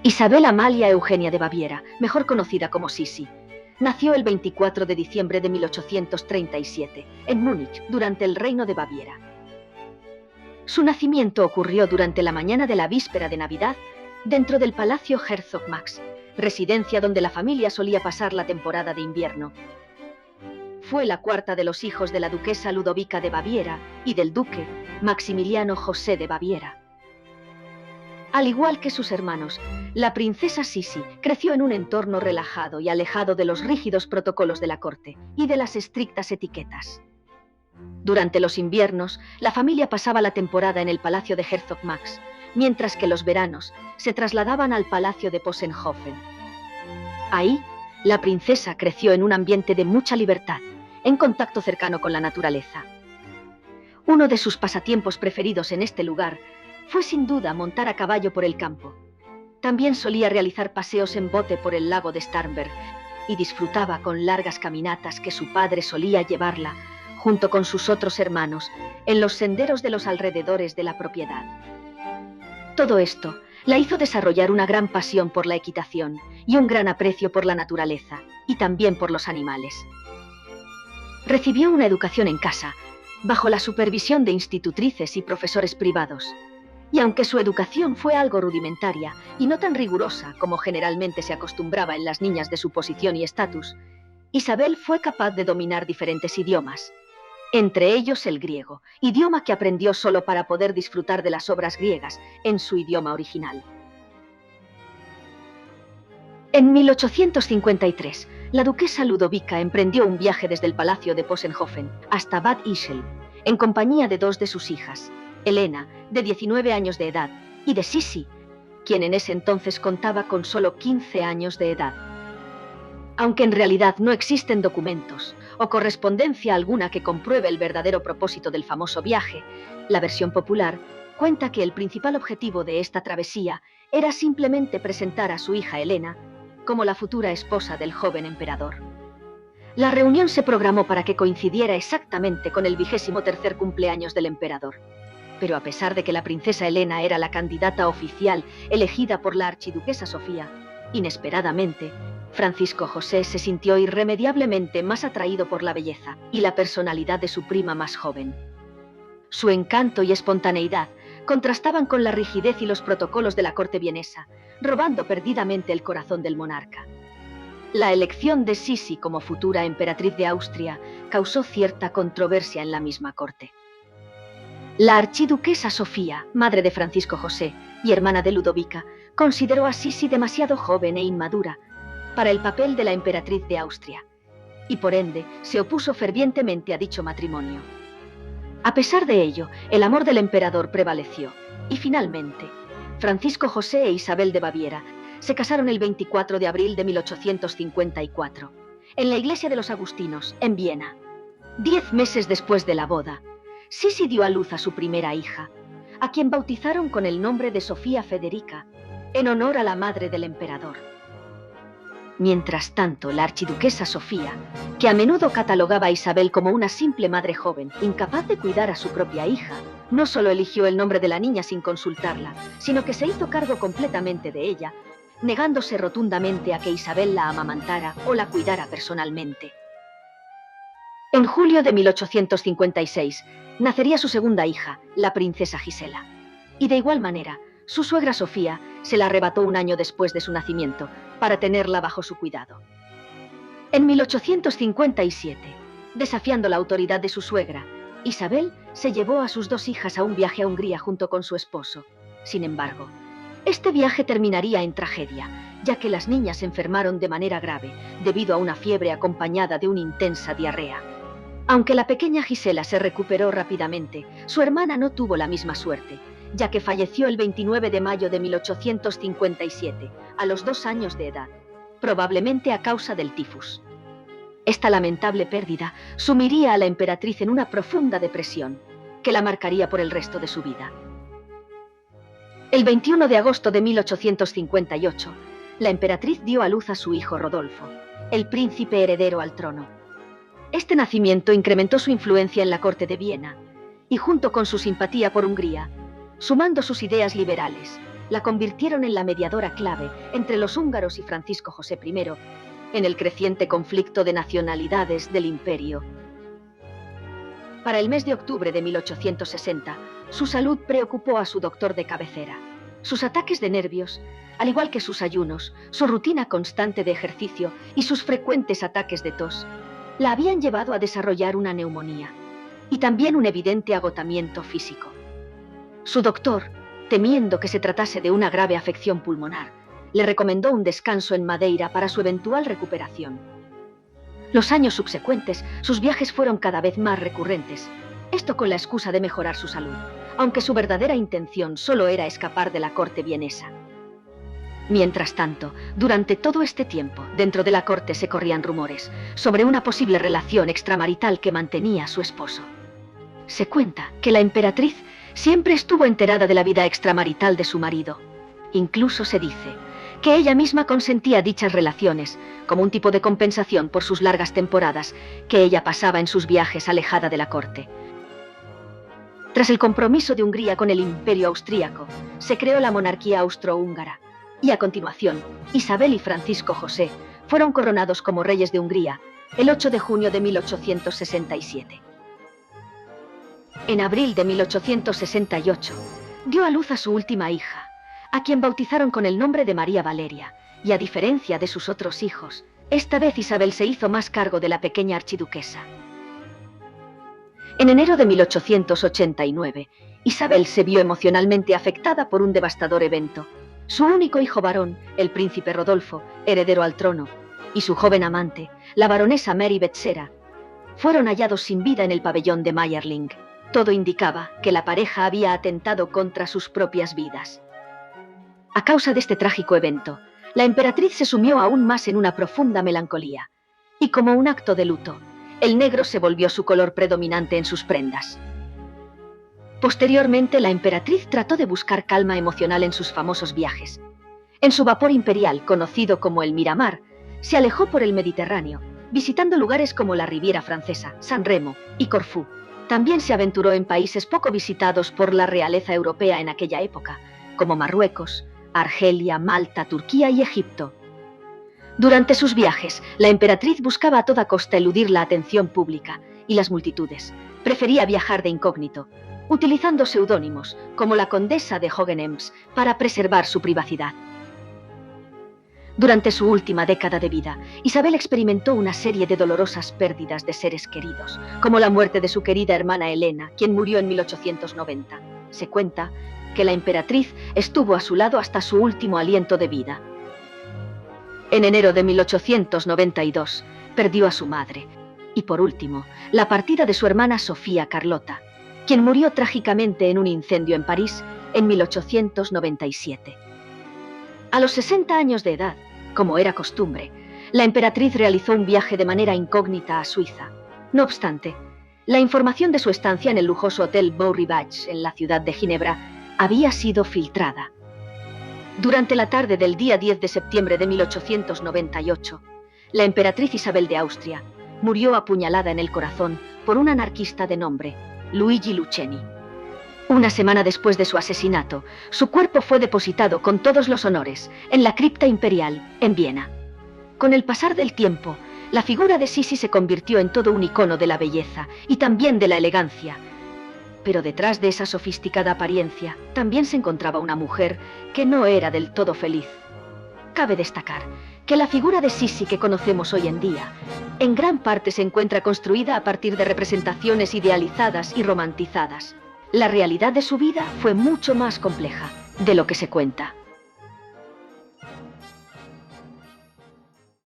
Isabel Amalia Eugenia de Baviera, mejor conocida como Sisi, nació el 24 de diciembre de 1837 en Múnich, durante el Reino de Baviera. Su nacimiento ocurrió durante la mañana de la víspera de Navidad dentro del Palacio Herzog Max, residencia donde la familia solía pasar la temporada de invierno. Fue la cuarta de los hijos de la duquesa Ludovica de Baviera y del duque Maximiliano José de Baviera. Al igual que sus hermanos, la princesa Sisi creció en un entorno relajado y alejado de los rígidos protocolos de la corte y de las estrictas etiquetas. Durante los inviernos, la familia pasaba la temporada en el palacio de Herzog Max, mientras que los veranos se trasladaban al palacio de Possenhofen. Ahí, la princesa creció en un ambiente de mucha libertad, en contacto cercano con la naturaleza. Uno de sus pasatiempos preferidos en este lugar fue sin duda montar a caballo por el campo. También solía realizar paseos en bote por el lago de Starnberg y disfrutaba con largas caminatas que su padre solía llevarla, junto con sus otros hermanos, en los senderos de los alrededores de la propiedad. Todo esto la hizo desarrollar una gran pasión por la equitación y un gran aprecio por la naturaleza y también por los animales. Recibió una educación en casa, bajo la supervisión de institutrices y profesores privados. Y aunque su educación fue algo rudimentaria y no tan rigurosa como generalmente se acostumbraba en las niñas de su posición y estatus, Isabel fue capaz de dominar diferentes idiomas, entre ellos el griego, idioma que aprendió solo para poder disfrutar de las obras griegas en su idioma original. En 1853, la duquesa Ludovica emprendió un viaje desde el palacio de Possenhofen hasta Bad Ischl, en compañía de dos de sus hijas, Elena, de 19 años de edad, y de Sisi, quien en ese entonces contaba con solo 15 años de edad. Aunque en realidad no existen documentos o correspondencia alguna que compruebe el verdadero propósito del famoso viaje, la versión popular cuenta que el principal objetivo de esta travesía era simplemente presentar a su hija Elena como la futura esposa del joven emperador. La reunión se programó para que coincidiera exactamente con el 23º cumpleaños del emperador. Pero a pesar de que la princesa Elena era la candidata oficial elegida por la archiduquesa Sofía, inesperadamente, Francisco José se sintió irremediablemente más atraído por la belleza y la personalidad de su prima más joven. Su encanto y espontaneidad contrastaban con la rigidez y los protocolos de la corte vienesa, robando perdidamente el corazón del monarca. La elección de Sisi como futura emperatriz de Austria causó cierta controversia en la misma corte. La archiduquesa Sofía, madre de Francisco José y hermana de Ludovica, consideró a Sisi demasiado joven e inmadura para el papel de la emperatriz de Austria, y por ende se opuso fervientemente a dicho matrimonio. A pesar de ello, el amor del emperador prevaleció, y finalmente, Francisco José e Isabel de Baviera se casaron el 24 de abril de 1854, en la iglesia de los Agustinos, en Viena. 10 meses después de la boda, Sisi dio a luz a su primera hija, a quien bautizaron con el nombre de Sofía Federica, en honor a la madre del emperador. Mientras tanto, la archiduquesa Sofía, que a menudo catalogaba a Isabel como una simple madre joven, incapaz de cuidar a su propia hija, no solo eligió el nombre de la niña sin consultarla, sino que se hizo cargo completamente de ella, negándose rotundamente a que Isabel la amamantara o la cuidara personalmente. En julio de 1856, nacería su segunda hija, la princesa Gisela. Y de igual manera, su suegra Sofía se la arrebató un año después de su nacimiento, para tenerla bajo su cuidado. En 1857, desafiando la autoridad de su suegra, Isabel se llevó a sus dos hijas a un viaje a Hungría junto con su esposo. Sin embargo, este viaje terminaría en tragedia, ya que las niñas se enfermaron de manera grave debido a una fiebre acompañada de una intensa diarrea. Aunque la pequeña Gisela se recuperó rápidamente, su hermana no tuvo la misma suerte, ya que falleció el 29 de mayo de 1857, a los 2 años de edad, probablemente a causa del tifus. Esta lamentable pérdida sumiría a la emperatriz en una profunda depresión, que la marcaría por el resto de su vida. El 21 de agosto de 1858, la emperatriz dio a luz a su hijo Rodolfo, el príncipe heredero al trono. Este nacimiento incrementó su influencia en la corte de Viena, y junto con su simpatía por Hungría, sumando sus ideas liberales, la convirtieron en la mediadora clave entre los húngaros y Francisco José I en el creciente conflicto de nacionalidades del imperio. Para el mes de octubre de 1860, su salud preocupó a su doctor de cabecera. Sus ataques de nervios, al igual que sus ayunos, su rutina constante de ejercicio y sus frecuentes ataques de tos, la habían llevado a desarrollar una neumonía y también un evidente agotamiento físico. Su doctor, temiendo que se tratase de una grave afección pulmonar, le recomendó un descanso en Madeira para su eventual recuperación. Los años subsecuentes, sus viajes fueron cada vez más recurrentes, esto con la excusa de mejorar su salud, aunque su verdadera intención solo era escapar de la corte vienesa. Mientras tanto, durante todo este tiempo, dentro de la corte se corrían rumores sobre una posible relación extramarital que mantenía su esposo. Se cuenta que la emperatriz siempre estuvo enterada de la vida extramarital de su marido. Incluso se dice que ella misma consentía dichas relaciones como un tipo de compensación por sus largas temporadas que ella pasaba en sus viajes alejada de la corte. Tras el compromiso de Hungría con el Imperio Austríaco, se creó la monarquía austrohúngara y a continuación, Isabel y Francisco José fueron coronados como reyes de Hungría el 8 de junio de 1867. En abril de 1868, dio a luz a su última hija, a quien bautizaron con el nombre de María Valeria, y a diferencia de sus otros hijos, esta vez Isabel se hizo más cargo de la pequeña archiduquesa. En enero de 1889, Isabel se vio emocionalmente afectada por un devastador evento. Su único hijo varón, el príncipe Rodolfo, heredero al trono, y su joven amante, la baronesa Mary Betzera, fueron hallados sin vida en el pabellón de Mayerling. Todo indicaba que la pareja había atentado contra sus propias vidas. A causa de este trágico evento, la emperatriz se sumió aún más en una profunda melancolía, y como un acto de luto, el negro se volvió su color predominante en sus prendas. Posteriormente, la emperatriz trató de buscar calma emocional en sus famosos viajes. En su vapor imperial, conocido como el Miramar, se alejó por el Mediterráneo, visitando lugares como la Riviera Francesa, San Remo y Corfú. También se aventuró en países poco visitados por la realeza europea en aquella época, como Marruecos, Argelia, Malta, Turquía y Egipto. Durante sus viajes, la emperatriz buscaba a toda costa eludir la atención pública y las multitudes. Prefería viajar de incógnito, utilizando seudónimos como la condesa de Hohenems para preservar su privacidad. Durante su última década de vida, Isabel experimentó una serie de dolorosas pérdidas de seres queridos, como la muerte de su querida hermana Elena, quien murió en 1890. Se cuenta que la emperatriz estuvo a su lado hasta su último aliento de vida. En enero de 1892, perdió a su madre. Y por último, la partida de su hermana Sofía Carlota, quien murió trágicamente en un incendio en París en 1897. A los 60 años de edad, como era costumbre, la emperatriz realizó un viaje de manera incógnita a Suiza. No obstante, la información de su estancia en el lujoso hotel Beau Rivage en la ciudad de Ginebra había sido filtrada. Durante la tarde del día 10 de septiembre de 1898, la emperatriz Isabel de Austria murió apuñalada en el corazón por un anarquista de nombre Luigi Lucchesi. Una semana después de su asesinato, su cuerpo fue depositado con todos los honores en la cripta imperial en Viena. Con el pasar del tiempo, la figura de Sisi se convirtió en todo un icono de la belleza y también de la elegancia. Pero detrás de esa sofisticada apariencia, también se encontraba una mujer que no era del todo feliz. Cabe destacar que la figura de Sisi que conocemos hoy en día, en gran parte se encuentra construida a partir de representaciones idealizadas y romantizadas. La realidad de su vida fue mucho más compleja de lo que se cuenta.